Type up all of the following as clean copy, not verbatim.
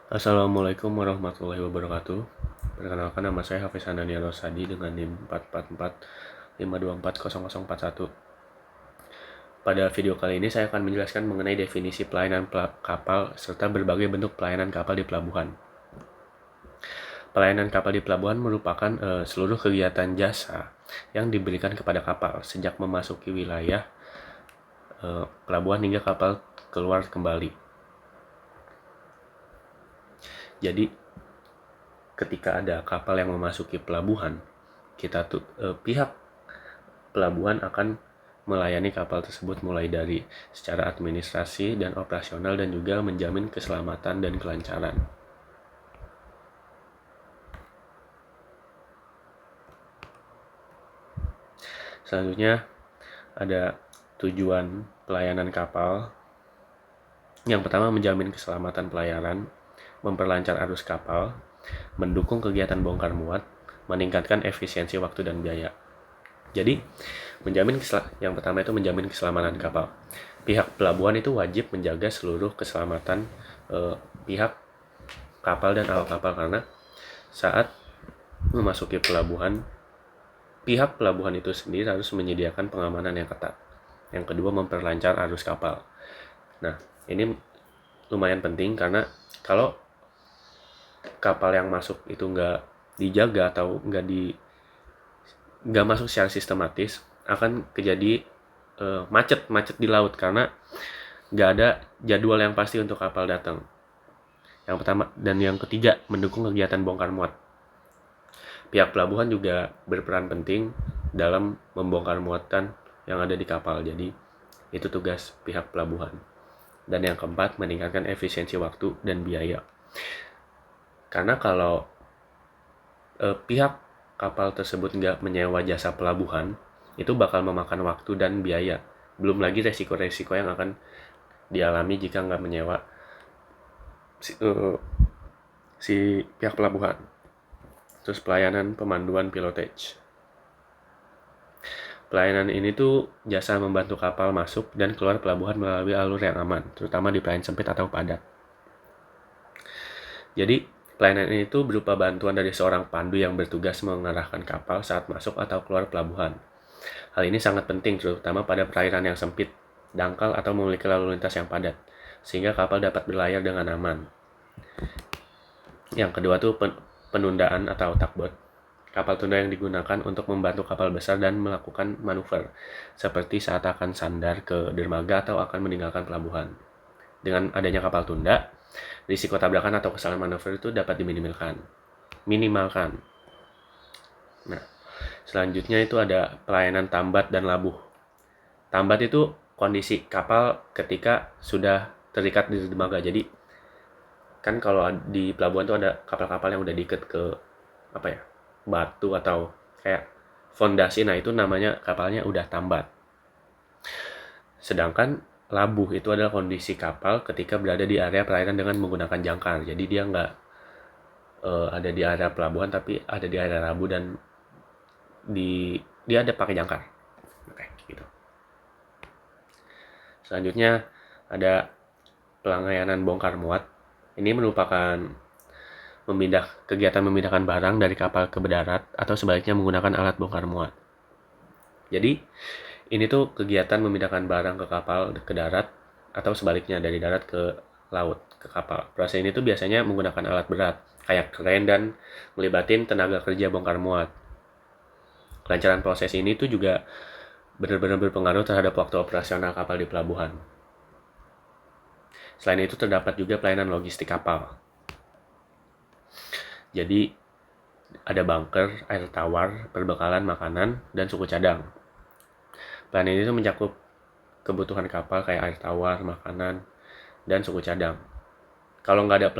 Assalamualaikum warahmatullahi wabarakatuh. Perkenalkan, nama saya Hafiz Hanania Rosadi dengan NIM 44452400041. Pada video kali ini saya akan menjelaskan mengenai definisi pelayanan kapal serta berbagai bentuk pelayanan kapal di pelabuhan. Pelayanan kapal di pelabuhan merupakan seluruh kegiatan jasa yang diberikan kepada kapal sejak memasuki wilayah pelabuhan hingga kapal keluar kembali. Jadi ketika ada kapal yang memasuki pelabuhan, pihak pelabuhan akan melayani kapal tersebut mulai dari secara administrasi dan operasional dan juga menjamin keselamatan dan kelancaran. Selanjutnya ada tujuan pelayanan kapal. Yang pertama, menjamin keselamatan pelayaran, memperlancar arus kapal, mendukung kegiatan bongkar muat, meningkatkan efisiensi waktu dan biaya. Jadi, yang pertama itu menjamin keselamatan kapal. Pihak pelabuhan itu wajib menjaga seluruh keselamatan pihak kapal dan awak kapal, karena saat memasuki pelabuhan, pihak pelabuhan itu sendiri harus menyediakan pengamanan yang ketat. Yang kedua, memperlancar arus kapal. Nah, ini lumayan penting karena kalau kapal yang masuk itu nggak dijaga atau nggak masuk secara sistematis, akan terjadi macet di laut karena nggak ada jadwal yang pasti untuk kapal datang. Yang pertama, dan yang ketiga, mendukung kegiatan bongkar muat. Pihak pelabuhan juga berperan penting dalam membongkar muatan yang ada di kapal. Jadi itu tugas pihak pelabuhan. Dan yang keempat, meningkatkan efisiensi waktu dan biaya. Karena kalau pihak kapal tersebut nggak menyewa jasa pelabuhan, itu bakal memakan waktu dan biaya. Belum lagi resiko-resiko yang akan dialami jika nggak menyewa si pihak pelabuhan. Terus pelayanan pemanduan pilotage. Pelayanan ini tuh jasa membantu kapal masuk dan keluar pelabuhan melalui alur yang aman, terutama di pelayanan sempit atau padat. Jadi, pelayanan ini tuh berupa bantuan dari seorang pandu yang bertugas mengarahkan kapal saat masuk atau keluar pelabuhan. Hal ini sangat penting, terutama pada perairan yang sempit, dangkal, atau memiliki lalu lintas yang padat, sehingga kapal dapat berlayar dengan aman. Yang kedua tuh penundaan atau tugboat. Kapal tunda yang digunakan untuk membantu kapal besar dan melakukan manuver, seperti saat akan sandar ke dermaga atau akan meninggalkan pelabuhan. Dengan adanya kapal tunda, risiko tabrakan atau kesalahan manuver itu dapat minimalkan. Nah, selanjutnya itu ada pelayanan tambat dan labuh. Tambat itu kondisi kapal ketika sudah terikat di dermaga. Jadi kan kalau di pelabuhan itu ada kapal-kapal yang udah diikat ke batu atau kayak fondasi. Nah, itu namanya kapalnya udah tambat. Sedangkan labuh itu adalah kondisi kapal ketika berada di area perairan dengan menggunakan jangkar. Jadi dia nggak ada di area pelabuhan, tapi ada di area labuh dan dia ada pakai jangkar. Oke, gitu. Selanjutnya ada pelayanan bongkar muat. Ini merupakan kegiatan memindahkan barang dari kapal ke darat atau sebaliknya menggunakan alat bongkar muat. Jadi ini tuh kegiatan memindahkan barang ke kapal ke darat atau sebaliknya dari darat ke laut ke kapal. Proses ini tuh biasanya menggunakan alat berat kayak kren dan melibatin tenaga kerja bongkar muat. Kelancaran proses ini tuh juga benar-benar berpengaruh terhadap waktu operasional kapal di pelabuhan. Selain itu terdapat juga pelayanan logistik kapal. Jadi ada bunker, air tawar, perbekalan makanan, dan suku cadang. Pelayanan itu mencakup kebutuhan kapal kayak air tawar, makanan, dan suku cadang. Kalau nggak ada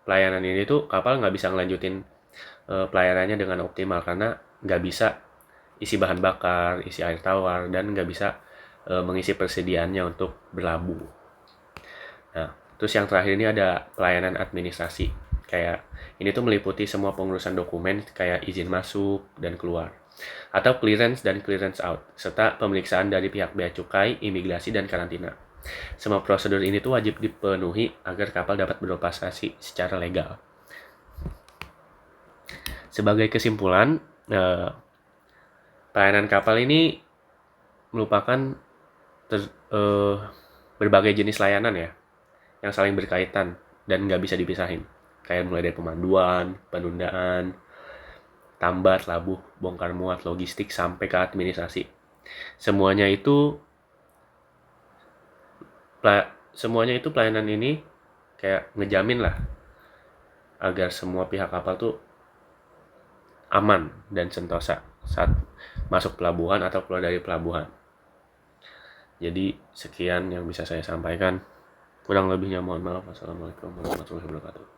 pelayanan ini tuh kapal nggak bisa ngelanjutin pelayanannya dengan optimal karena nggak bisa isi bahan bakar, isi air tawar, dan nggak bisa mengisi persediaannya untuk berlabuh. Nah, terus yang terakhir ini ada pelayanan administrasi. Kayak ini tuh meliputi semua pengurusan dokumen kayak izin masuk dan keluar, atau clearance dan clearance out, serta pemeriksaan dari pihak bea cukai, imigrasi, dan karantina. Semua prosedur ini tuh wajib dipenuhi agar kapal dapat beroperasi secara legal. Sebagai kesimpulan, pelayanan kapal ini merupakan berbagai jenis layanan ya, yang saling berkaitan dan nggak bisa dipisahin. Kayak mulai dari pemanduan, penundaan, tambat, labuh, bongkar muat, logistik, sampai ke administrasi. Semuanya itu pelayanan ini kayak ngejamin lah agar semua pihak kapal tuh aman dan sentosa saat masuk pelabuhan atau keluar dari pelabuhan. Jadi sekian yang bisa saya sampaikan. Kurang lebihnya mohon maaf. Wassalamualaikum warahmatullahi wabarakatuh.